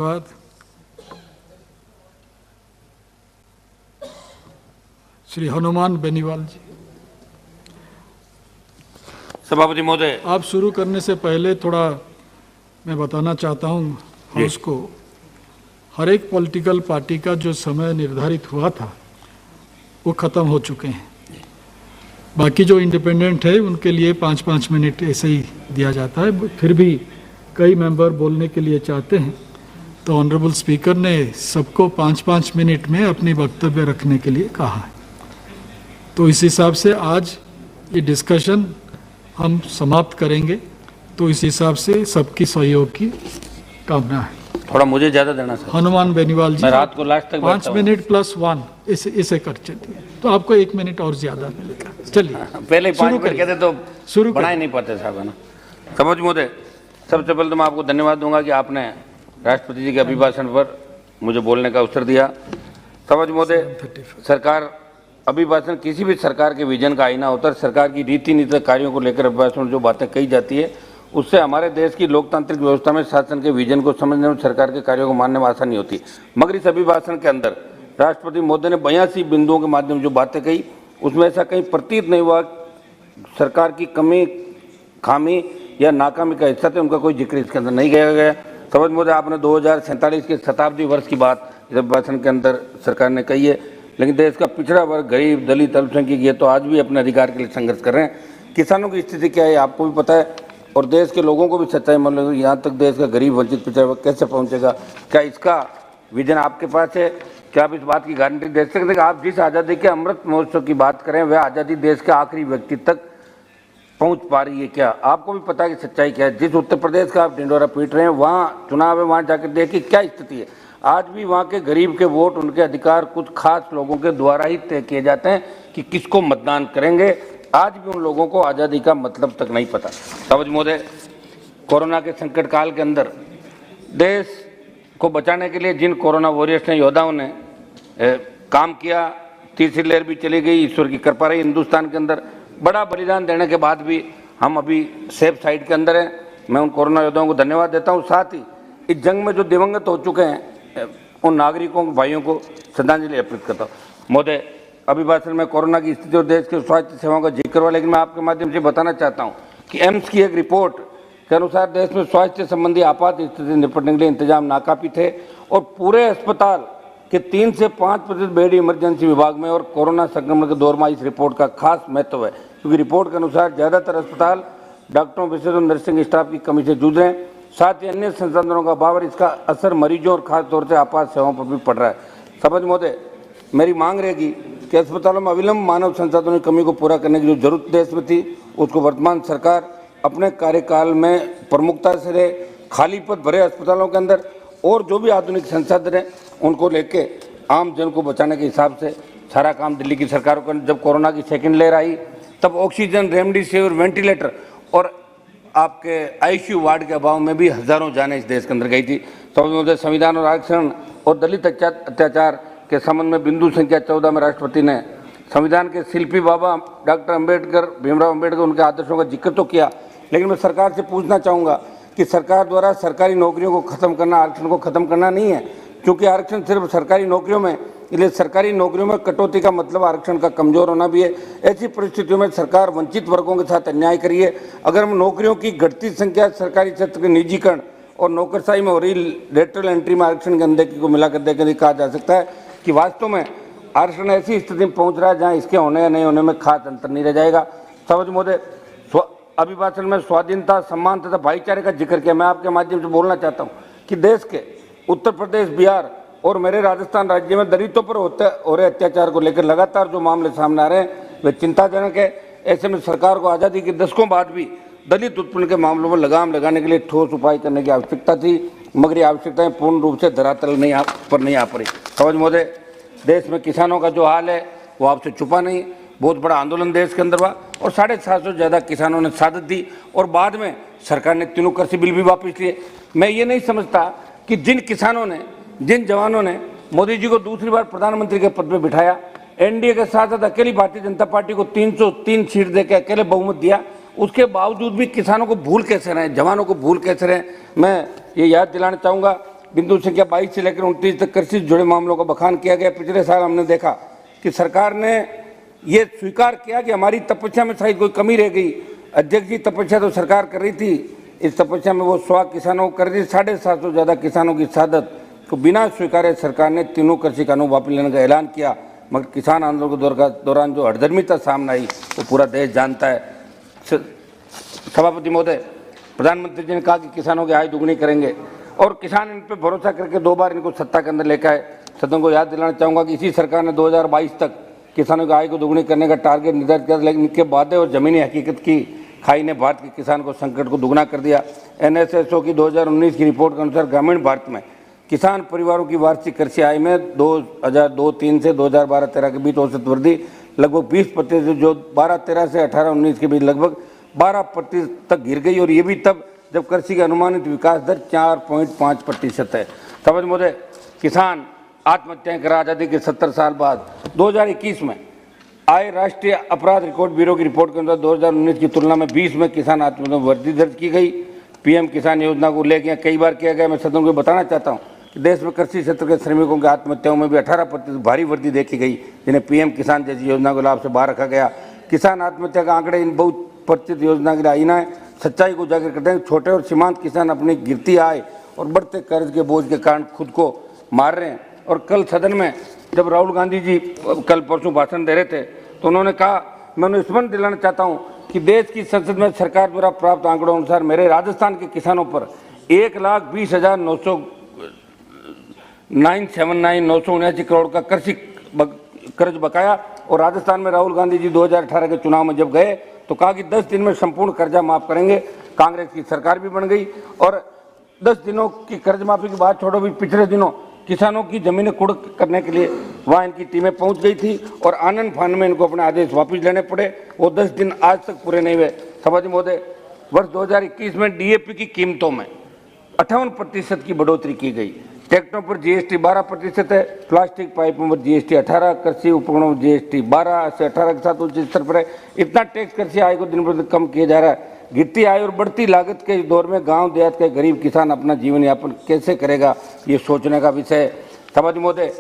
धन्यवाद। श्री हनुमान बेनीवाल जी। सभापति महोदय, आप शुरू करने से पहले थोड़ा मैं बताना चाहता हूं हाउस को, हर एक पॉलिटिकल पार्टी का जो समय निर्धारित हुआ था वो खत्म हो चुके हैं। बाकी जो इंडिपेंडेंट है उनके लिए 5-5 मिनट ऐसे ही दिया जाता है। फिर भी कई मेंबर बोलने के लिए चाहते हैं तो ऑनरेबल स्पीकर ने सबको 5-5 मिनट में अपनी वक्तव्य रखने के लिए कहा है। तो इस हिसाब से आज ये डिस्कशन हम समाप्त करेंगे। तो इस हिसाब से सबकी सहयोग की कामना है। थोड़ा मुझे ज्यादा देना सर। हनुमान बेनीवाल जी, मैं रात को लास्ट तक 5 मिनट + 1 इसे कर चलिए, तो आपको 1 मिनट और ज्यादा मिलेगा। चलिए पहले 5 मिनट कहते तो शुरू बना ही नहीं पाते साहब, है ना। सभापति महोदय, सबसे पहले तो मैं आपको धन्यवाद दूंगा कि आपने राष्ट्रपति जी के अभिभाषण पर मुझे बोलने का अवसर दिया। सभापति महोदय, सरकार अभिभाषण किसी भी सरकार के विजन का आईना होता है। सरकार की रीति नीति कार्यों को लेकर अभिभाषण जो बातें कही जाती है उससे हमारे देश की लोकतांत्रिक व्यवस्था में शासन के विजन को समझने में, सरकार के कार्यों को मानने में आसानी होती। मगर इस अभिभाषण के अंदर राष्ट्रपति महोदय ने 82 बिंदुओं के माध्यम से जो बातें कही उसमें ऐसा कहीं प्रतीत नहीं हुआ सरकार की कमी, खामी या नाकामी का हिस्सा थे, उनका कोई जिक्र इसके अंदर नहीं किया गया। सभापति महोदय, आपने 2047 के शताब्दी वर्ष की बात इस अभिभाषण के अंदर सरकार ने कही है, लेकिन देश का पिछड़ा वर्ग, गरीब, दलित, अल्पसंख्यक ये तो आज भी अपने अधिकार के लिए संघर्ष कर रहे हैं। किसानों की स्थिति क्या है आपको भी पता है, और देश के लोगों को भी सच्चाई मालूम है। यहाँ तक देश का गरीब, वंचित, पिछड़ा वर्ग कैसे पहुँचेगा? क्या इसका विजन आपके पास है? क्या आप इस बात की गारंटी दे सकते हैं कि आप जिस आज़ादी के अमृत महोत्सव की बात करें वह आज़ादी देश के आखिरी व्यक्ति तक पहुंच पा रही है? क्या आपको भी पता है कि सच्चाई क्या है? जिस उत्तर प्रदेश का आप ढिंढोरा पीट रहे हैं, वहाँ चुनाव है, वहाँ जाकर देखिए क्या स्थिति है। आज भी वहाँ के गरीब के वोट, उनके अधिकार कुछ खास लोगों के द्वारा ही तय किए जाते हैं कि किसको मतदान करेंगे। आज भी उन लोगों को आज़ादी का मतलब तक नहीं पता। सभापति महोदय, कोरोना के संकट काल के अंदर देश को बचाने के लिए जिन कोरोना वॉरियर्स ने, योद्धाओं ने काम किया, तीसरी लहर भी चली गई, ईश्वर की कृपा रही हिंदुस्तान के अंदर। बड़ा बलिदान देने के बाद भी हम अभी सेफ साइड के अंदर हैं। मैं उन कोरोना योद्धाओं को धन्यवाद देता हूँ। साथ ही इस जंग में जो दिवंगत हो चुके हैं उन नागरिकों को, भाइयों को श्रद्धांजलि अर्पित करता हूँ। महोदय, अभिभाषण में कोरोना की स्थिति और देश के स्वास्थ्य सेवाओं का जिक्र हुआ, लेकिन मैं आपके माध्यम से बताना चाहता हूँ कि एम्स की एक रिपोर्ट के अनुसार देश में स्वास्थ्य संबंधी आपात स्थिति से निपटने के लिए इंतजाम नाकाफी थे और पूरे अस्पताल के 3 से 5% बेड इमरजेंसी विभाग में और कोरोना संक्रमण के दौर में इस रिपोर्ट का खास महत्व है, क्योंकि रिपोर्ट के अनुसार ज़्यादातर अस्पताल डॉक्टरों, विशेषज्ञ, नर्सिंग स्टाफ की कमी से जूझ रहे हैं। साथ ही अन्य संसाधनों का अभाव और इसका असर मरीजों और खासतौर से आपात सेवाओं पर भी पड़ रहा है। सभापति महोदय, मेरी मांग रहेगी कि अस्पतालों में अविलंब मानव संसाधनों की कमी को पूरा करने की जो जरूरत देश में थी उसको वर्तमान सरकार अपने कार्यकाल में प्रमुखता से रहे। खाली पद भरे अस्पतालों के अंदर और जो भी आधुनिक संसाधन हैं उनको लेके आम जन को बचाने के हिसाब से सारा काम दिल्ली की सरकार को, जब कोरोना की सेकेंड लहर आई तब ऑक्सीजन, रेमडेसिविर, वेंटिलेटर और आपके आईसीयू वार्ड के अभाव में भी हजारों जानें इस देश के अंदर गई थी। तो संविधान और आरक्षण और दलित अत्याचार के संबंध में बिंदु संख्या 14 में राष्ट्रपति ने संविधान के शिल्पी बाबा डॉक्टर अंबेडकर, भीमराव अंबेडकर, उनके आदर्शों का जिक्र तो किया, लेकिन मैं सरकार से पूछना चाहूँगा कि सरकार द्वारा सरकारी नौकरियों को खत्म करना, आरक्षण को खत्म करना नहीं है, क्योंकि आरक्षण सिर्फ सरकारी नौकरियों में, इसलिए सरकारी नौकरियों में कटौती का मतलब आरक्षण का कमजोर होना भी है। ऐसी परिस्थितियों में सरकार वंचित वर्गों के साथ अन्याय करिए। अगर हम नौकरियों की घटती संख्या, सरकारी क्षेत्र के निजीकरण और नौकरशाही में हो रही लेटरल एंट्री में आरक्षण के अनदेखी को मिलाकर देखकर कहा जा सकता है कि वास्तव में आरक्षण ऐसी स्थिति में पहुंच रहा है जहां इसके होने या नहीं होने में खास अंतर नहीं रह जाएगा। सभापति महोदय, अभिभाषण में स्वाधीनता, सम्मान तथा भाईचारे का जिक्र किया। मैं आपके माध्यम से बोलना चाहता हूं कि देश के उत्तर प्रदेश, बिहार और मेरे राजस्थान राज्य में दलितों पर हो रहे अत्याचार को लेकर लगातार जो मामले सामने आ रहे हैं वे चिंताजनक है। ऐसे में सरकार को आज़ादी के दशकों बाद भी दलित उत्पीड़न के मामलों में लगाम लगाने के लिए ठोस उपाय करने की आवश्यकता थी, मगर ये आवश्यकताएं पूर्ण रूप से धरातल नहीं आ पड़ी। सभापति महोदय, देश में किसानों का जो हाल है वो आपसे छुपा नहीं। बहुत बड़ा आंदोलन देश के अंदर हुआ और 750 से ज़्यादा किसानों ने शहादत दी और बाद में सरकार ने तीनों कृषि बिल भी वापस लिए। मैं ये नहीं समझता कि जिन किसानों ने, जिन जवानों ने मोदी जी को दूसरी बार प्रधानमंत्री के पद पर बिठाया, एनडीए के साथ साथ अकेली भारतीय जनता पार्टी को 303 सीट देकर अकेले बहुमत दिया, उसके बावजूद भी किसानों को भूल कैसे रहे, जवानों को भूल कैसे रहे। मैं ये याद दिलाना चाहूँगा बिंदु संख्या 22 से लेकर 29 तक कृषि से जुड़े मामलों का बखान किया गया। पिछले साल हमने देखा कि सरकार ने ये स्वीकार किया कि हमारी तपस्या में शायद कोई कमी रह गई। अध्यक्ष जी, तपस्या तो सरकार कर रही थी, इस तपस्या में वो 100 किसानों को कर रही थी। 750 से ज़्यादा किसानों की शहादत को बिना स्वीकारे सरकार ने तीनों कृषि कानून वापस लेने का ऐलान किया। मगर किसान आंदोलन के दौरान जो हड़धर्मिता सामने आई वो पूरा देश जानता है। सभापति महोदय, प्रधानमंत्री जी ने कहा कि किसानों की आय दुगनी करेंगे और किसान इन पर भरोसा करके 2 बार इनको सत्ता के अंदर लेकर आए। सदन को याद दिलाना चाहूँगा कि इसी सरकार ने 2022 तक किसानों की आय को दुगनी करने का टारगेट निर्धारित किया, लेकिन इनके वादे और जमीनी हकीकत की खाई ने भारत के किसान को संकट को दुगना कर दिया। NSSO की 2019 की रिपोर्ट के अनुसार ग्रामीण भारत में किसान परिवारों की वार्षिक कृषि आय में 2002-03 से 2012-13 के बीच औसत वृद्धि लगभग 20%, जो 12-13 से 18-19 के बीच लगभग 12% तक गिर गई, और ये भी तब जब कृषि की अनुमानित विकास दर 4.5% है। समझ महोदय, किसान आत्महत्याएं कर आज़ादी के 70 साल बाद 2021 में आए राष्ट्रीय अपराध रिकॉर्ड ब्यूरो की रिपोर्ट के अनुसार 2019 की तुलना में 20 में किसान आत्महत्या में वृद्धि दर्ज की गई। PM किसान योजना को लेकर कई बार किया गया। मैं सदन को बताना चाहता हूं कि देश में कृषि क्षेत्र के श्रमिकों की आत्महत्याओं में भी 18% भारी वृद्धि देखी गई, जिन्हें PM किसान जैसी योजना को लाभ से बाहर रखा गया। किसान आत्महत्या का आंकड़े इन बहुत परिचित योजना के लिए आईना है, सच्चाई को उजागर करते हैं। छोटे और सीमांत किसान अपनी गिरती आय और बढ़ते कर्ज के बोझ के कारण खुद को मार रहे हैं। और कल सदन में जब राहुल गांधी जी कल परसों भाषण दे रहे थे तो उन्होंने कहा, मैं उन्हें स्मरण दिलाना चाहता हूं कि देश की संसद में सरकार द्वारा प्राप्त आंकड़ों अनुसार मेरे राजस्थान के किसानों पर 1,20,979 करोड़ का कर्ज बकाया। और राजस्थान में राहुल गांधी जी 2018 के चुनाव में जब गए तो कहा कि 10 दिन में संपूर्ण कर्जा माफ करेंगे। कांग्रेस की सरकार भी बन गई और 10 दिनों की कर्ज माफी की बात छोड़ो, भी पिछले दिनों किसानों की जमीनें कुर्क करने के लिए वहां इनकी टीमें पहुंच गई थी और आनंद फान में इनको अपने आदेश वापस लेने पड़े। वो 10 दिन आज तक पूरे नहीं हुए। सभापति महोदय, वर्ष 2021 में DAP की कीमतों में 58% की बढ़ोतरी की गई। ट्रैक्टरों पर GST 12% है, प्लास्टिक पाइपों पर GST 18%, कृषि उपकरणों पर GST 12 से 18 के साथ उच्च स्तर पर है। इतना टैक्स कृषि आय को दिन प्रतिदिन कम किया जा रहा है। गिरती आय और बढ़ती लागत के दौर में गांव देहात के गरीब किसान अपना जीवन यापन कैसे करेगा, ये सोचने का विषय है। सभापति महोदय,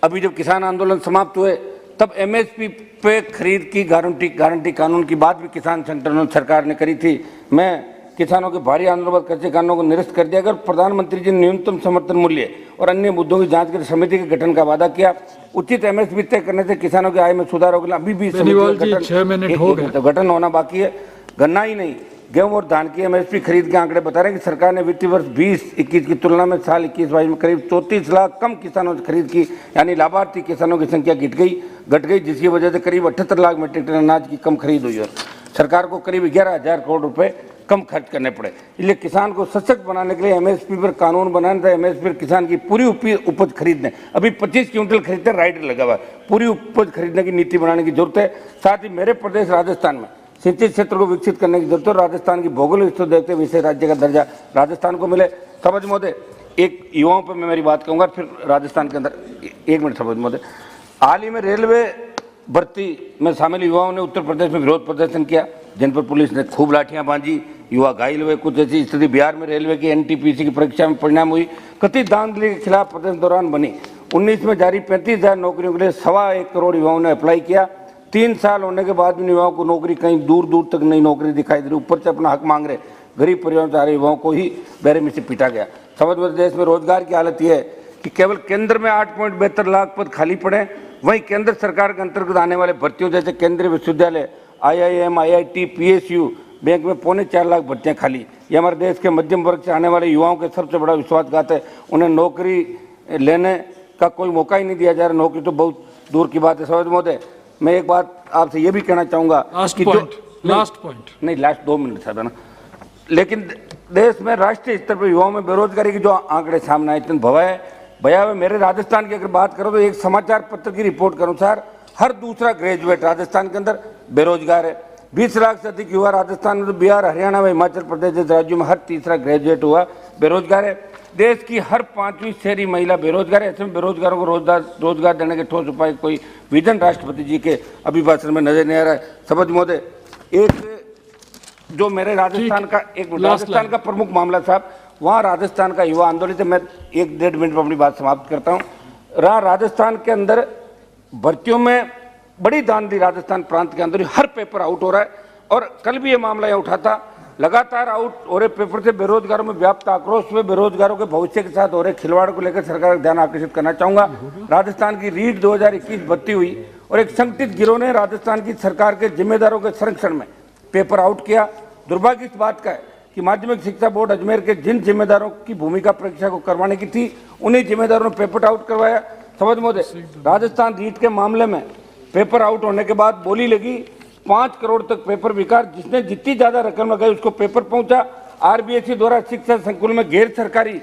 अभी जब किसान आंदोलन समाप्त हुए तब MSP पे खरीद की गारंटी कानून की बात भी किसान संगठनों सरकार ने करी थी। मैं किसानों के भारी आंदोलन कृषि कानूनों को निरस्त कर दिया। अगर प्रधानमंत्री जी ने न्यूनतम समर्थन मूल्य और अन्य मुद्दों की जांच कर समिति के गठन का वादा किया, उचित MSP तय करने से किसानों की आय में सुधार होगा। अभी भी गठन होना बाकी है। गन्ना ही नहीं, गेहूं और धान की MSP खरीद के आंकड़े बता रहे हैं कि सरकार ने वित्तीय वर्ष 20-21 की तुलना में साल 21-22 में करीब 34 लाख कम किसानों से खरीद की, यानी लाभार्थी किसानों की संख्या घट गई, जिसकी वजह से करीब 78 लाख मीट्रिक टन अनाज की कम खरीद हुई और सरकार को करीब 11,000 करोड़ रुपए कम खर्च करने पड़े। इसलिए किसान को सशक्त बनाने के लिए MSP पर कानून बनाने था। MSP पर किसान की पूरी उपज खरीदने, अभी 25 क्विंटल खरीदते राइडर लगा हुआ है, पूरी उपज खरीदने की नीति बनाने की जरूरत है। साथ ही मेरे प्रदेश राजस्थान में सिंचित क्षेत्र को विकसित करने की जरूरत है। राजस्थान की भौगोलिक स्थिति देखते हुए विशेष राज्य का दर्जा राजस्थान को मिले। सभापति महोदय, एक युवाओं पर मैं मेरी बात कहूँगा, फिर राजस्थान के अंदर 1 मिनट। सभापति महोदय, हाल ही में रेलवे भर्ती में शामिल युवाओं ने उत्तर प्रदेश में विरोध प्रदर्शन किया, जिन पर पुलिस ने खूब लाठियां बांधी, युवा घायल हुए। कुछ ऐसी स्थिति बिहार में रेलवे की NTPC की परीक्षा में परिणाम हुई। कथित धांधली के खिलाफ प्रदर्शन दौरान बनी 19 में जारी 35,000 नौकरियों के लिए 1.25 करोड़ युवाओं ने अप्लाई किया। 3 साल होने के बाद भी युवाओं को नौकरी कहीं दूर दूर तक नई नौकरी दिखाई दे रही, ऊपर से अपना हक मांग रहे गरीब परिवारों से आ रहे युवाओं को ही बेरहमी से पीटा गया। समग्र देश में रोजगार की हालत यह है कि केवल केंद्र में 8.72 लाख पद खाली पड़े, वहीं केंद्र सरकार के अंतर्गत आने वाले भर्तियों जैसे केंद्रीय विश्वविद्यालय, IIM, IIT, PSU, बैंक में 4.25 लाख भर्तियां खाली। ये हमारे देश के मध्यम वर्ग से आने वाले युवाओं के सबसे बड़ा विश्वासघात है। उन्हें नौकरी लेने का कोई मौका ही नहीं दिया जा रहा, नौकरी तो बहुत दूर की बात है। सभापति महोदय, मैं एक बात आपसे ये भी कहना चाहूंगा कि लास्ट 2 मिनट था ना, लेकिन देश में राष्ट्रीय स्तर पर युवाओं में बेरोजगारी के जो आंकड़े सामने आए इतने भयावह। मेरे राजस्थान की अगर बात करो तो एक समाचार पत्र की रिपोर्ट के अनुसार हर दूसरा ग्रेजुएट राजस्थान के अंदर बेरोजगार है। 20 लाख से अधिक युवा राजस्थान में, तो बिहार, हरियाणा व हिमाचल प्रदेश जैसे राज्यों में हर तीसरा ग्रेजुएट हुआ बेरोजगार है। देश की हर 5वीं शहरी महिला बेरोजगार है। ऐसे में बेरोजगारों को रोजगार देने के ठोस उपाय कोई विजन राष्ट्रपति जी के अभिभाषण में नजर नहीं आ रहा है। सभापति महोदय, एक जो मेरे राजस्थान का प्रमुख मामला साहब, वहाँ राजस्थान का युवा आंदोलित है। मैं 1-1.5 मिनट में अपनी बात समाप्त करता हूँ। राजस्थान के अंदर भर्तियों में बड़ी धांधली, राजस्थान प्रांत के अंदर हर पेपर आउट हो रहा है और कल भी ये मामला यहाँ उठा था। लगातार आउट हो रहे पेपर से बेरोजगारों में व्याप्त आक्रोश में बेरोजगारों के भविष्य के साथ हो रहे खिलवाड़ को लेकर सरकार का ध्यान आकर्षित करना चाहूंगा। राजस्थान की रीट 2021 भर्ती हुई और एक संगठित गिरोह ने राजस्थान की सरकार के जिम्मेदारों के संरक्षण में पेपर आउट किया। दुर्भाग्य इस बात का है कि माध्यमिक शिक्षा बोर्ड अजमेर के जिन जिम्मेदारों की भूमिका परीक्षा को करवाने की थी, उन्हीं जिम्मेदारों ने पेपर आउट करवाया। समझ मोदे, राजस्थान रीट के मामले में पेपर आउट होने के बाद बोली लगी 5 करोड़ तक पेपर बिका, जिसने जितनी ज्यादा रकम लगाई उसको पेपर पहुंचा। आरबीएसई द्वारा शिक्षा संकुल में गैर सरकारी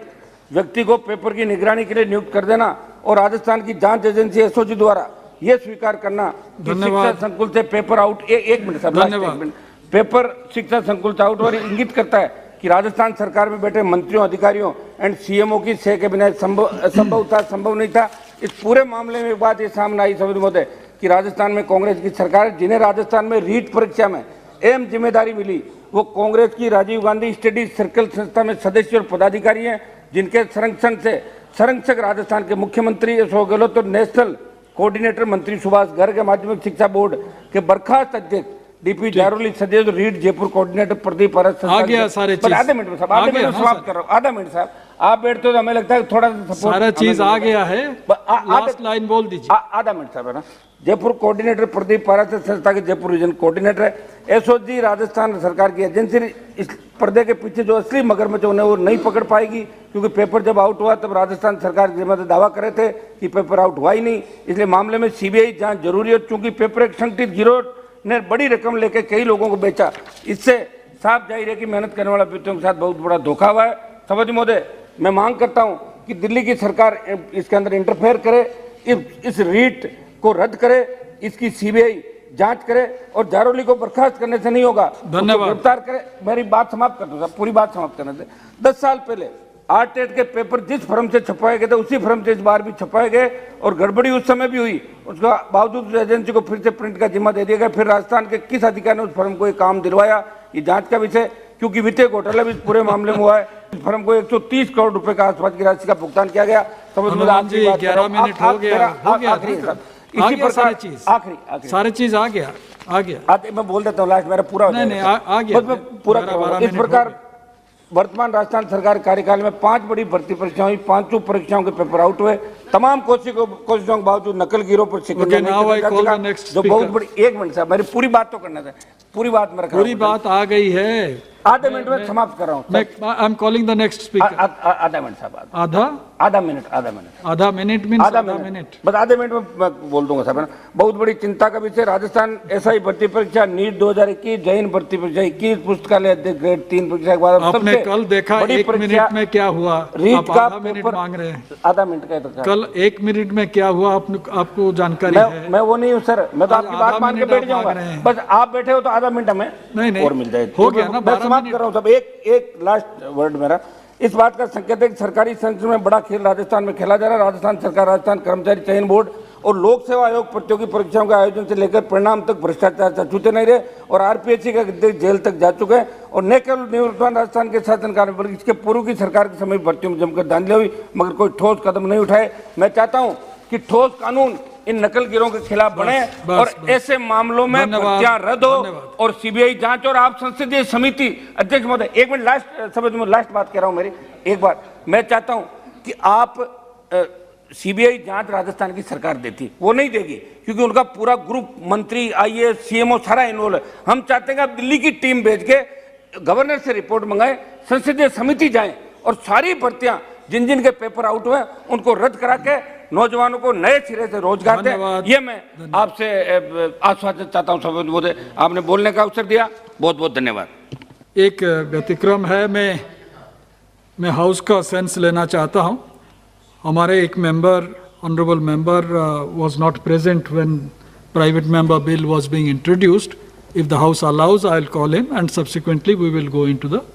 व्यक्ति को पेपर की निगरानी के लिए नियुक्त कर देना और राजस्थान की जांच एजेंसी एसओजी द्वारा यह स्वीकार करना कि शिक्षा संकुल से पेपर आउट, एक मिनट, पेपर शिक्षा संकुल से आउट, और इंगित करता है कि राजस्थान सरकार में बैठे मंत्रियों, अधिकारियों एंड सीएमओ की सह के बिना संभव नहीं था। इस पूरे मामले में एक बात ये सामने आई समझ महोदय कि राजस्थान में कांग्रेस की सरकार, जिन्हें राजस्थान में रीट परीक्षा में अहम जिम्मेदारी मिली, वो कांग्रेस की राजीव गांधी स्टडी सर्कल संस्था में सदस्य और पदाधिकारी हैं, जिनके संरक्षण से संरक्षक राजस्थान के मुख्यमंत्री अशोक गहलोत और नेशनल कोऑर्डिनेटर मंत्री सुभाष गर्ग, माध्यमिक शिक्षा बोर्ड के बर्खास्त अध्यक्ष डीपी जारोली, सदैव रीट जयपुर कोऑर्डिनेटर प्रदीप आदे मिनट में समाप्त कर रहा हूँ, आधा मिनट साहब, आप बैठते हो तो हमें लगता है थोड़ा सा सारा चीज आ गया है, लास्ट लाइन बोल दीजिए। आधा मिनट साहब, है ना। जयपुर कोऑर्डिनेटर प्रदीप पाराशर संस्था के जयपुर रीजन कोऑर्डिनेटर है। एसओजी राजस्थान सरकार की एजेंसी इस पर्दे के पीछे जो असली मगरमच्छ उन्हें वो नहीं पकड़ पाएगी, क्योंकि पेपर जब आउट हुआ तब राजस्थान सरकार के जिम्मेदार दावा कर रहे थे कि पेपर आउट हुआ ही नहीं, इसलिए मामले में सीबीआई जांच जरूरी है। चूंकि पेपर एक संगठित गिरोह ने बड़ी रकम लेकर कई लोगों को बेचा, इससे साफ जाहिर है कि मेहनत करने वाले व्यक्तियों के साथ बहुत बड़ा धोखा हुआ है। समझ महोदय, मैं मांग करता हूं कि दिल्ली की सरकार इसके अंदर इंटरफेयर करे, इस रीट को रद्द करे, इसकी सीबीआई जांच करे और जारोली को बर्खास्त करने से नहीं होगा, धन्यवाद, गिरफ्तार करे। मेरी बात समाप्त कर दो, पूरी बात समाप्त करने दे। 10 साल पहले आरटेट के पेपर जिस फर्म से छपवाए गए थे उसी फर्म से इस बार भी छपवाए गए और गड़बड़ी उस समय भी हुई, उसका बावजूद एजेंसी को फिर से प्रिंट का जिम्मा दे दिया गया। फिर राजस्थान के किस अधिकारी ने उस फर्म को ये काम दिलवाया, ये जांच का विषय, क्योंकि वित्तीय घोटाला भी इस पूरे मामले में हुआ है। इस फर्म को 130 करोड़ रुपए का आसपास की राशि का भुगतान किया गया। समझ में 11 मिनट हो गया, इसी प्रकार आखिरी सारी चीज आ गया, मैं बोल देता हूँ, लास्ट मेरा पूरा आ गया, पूरा करूंगा। इस प्रकार वर्तमान राजस्थान सरकार कार्यकाल में 5 बड़ी भर्ती परीक्षाएं हुई, 5 परीक्षाओं के पेपर आउट हुए। तमाम कोशिशों के बावजूद नकल गिरोह पर शिकंजा जो बहुत बड़ी, 1 मिनट साहब, मेरी पूरी बात तो करना था, पूरी बात मेरा, पूरी बात आ गई है, आधे मिनट में समाप्त कर रहा हूँ। I am calling the next speaker. आधा मिनट साहब, आधा मिनट बस आधे मिनट में मैं बोल दूंगा साहब। बहुत बड़ी चिंता का विषय राजस्थान एसआई भर्ती परीक्षा, नीट 2021, जैन भर्ती परीक्षा 21, पुस्तकालय अध्यक्ष ग्रेड 3 परीक्षा के बाद आपने कल देखा 1 मिनट में क्या हुआ, रीट का आधा मिनट मांग रहे हैं, आधा मिनट का तो कल 1 मिनट में क्या हुआ आपको जानकारी है? मैं वो नहीं हूँ सर, मैं तो आपकी बात मान के बैठ जाऊंगा, बस आप बैठे हो तो आधा मिनट हमें नहीं और मिल जाए, हो गया ना। मैं समाप्त कर रहा हूँ सब। एक लास्ट वर्ड मेरा, इस बात का संकेत है कि सरकारी संस्थान में बड़ा खेल राजस्थान में खेला जा रहा है। राजस्थान सरकार, राजस्थान कर्मचारी चयन बोर्ड और लोक सेवा आयोग प्रतियोगी परीक्षाओं के आयोजन से लेकर परिणाम तक भ्रष्टाचार से छूते नहीं रहे और आरपीएससी का जेल तक जा चुके हैं। और न केवल निवर्तमान राजस्थान के शासनकाल में बल्कि इसके पूर्व की सरकार के समय भर्तियों में जमकर धांधली हुई, मगर कोई ठोस कदम नहीं उठाए। मैं चाहता हूं कि ठोस कानून इन नकल गिरोह के खिलाफ बने और ऐसे मामलों में भर्तियां रद्द हो और सीबीआई जांच, और आप संसदीय समिति अध्यक्ष महोदय, 1 मिनट लास्ट, समझ में लास्ट बात कह रहा हूं मेरी, एक बार मैं चाहता हूं कि आप सीबीआई जांच राजस्थान की सरकार देती, वो नहीं देगी क्योंकि उनका पूरा ग्रुप, मंत्री, आईएएस, सीएमओ सारा इन्वॉल्व है। हम चाहते हैं कि आप दिल्ली की टीम भेज के गवर्नर से रिपोर्ट मंगाए, संसदीय समिति जाए और सारी भर्तियां जिन जिन के पेपर आउट हुए उनको रद्द करा के नौजवानों को नए सिरे से रोजगार दे। ये मैं आपसे आश्वासन चाहता हूं। सब मोदी, आपने बोलने का अवसर दिया, बहुत बहुत धन्यवाद। एक व्यतिक्रम है, मैं हाउस का सेंस लेना चाहता हूं। हमारे एक member, honourable member was not present when private member bill was being introduced. If the house allows, I'll call him and subsequently we will go into the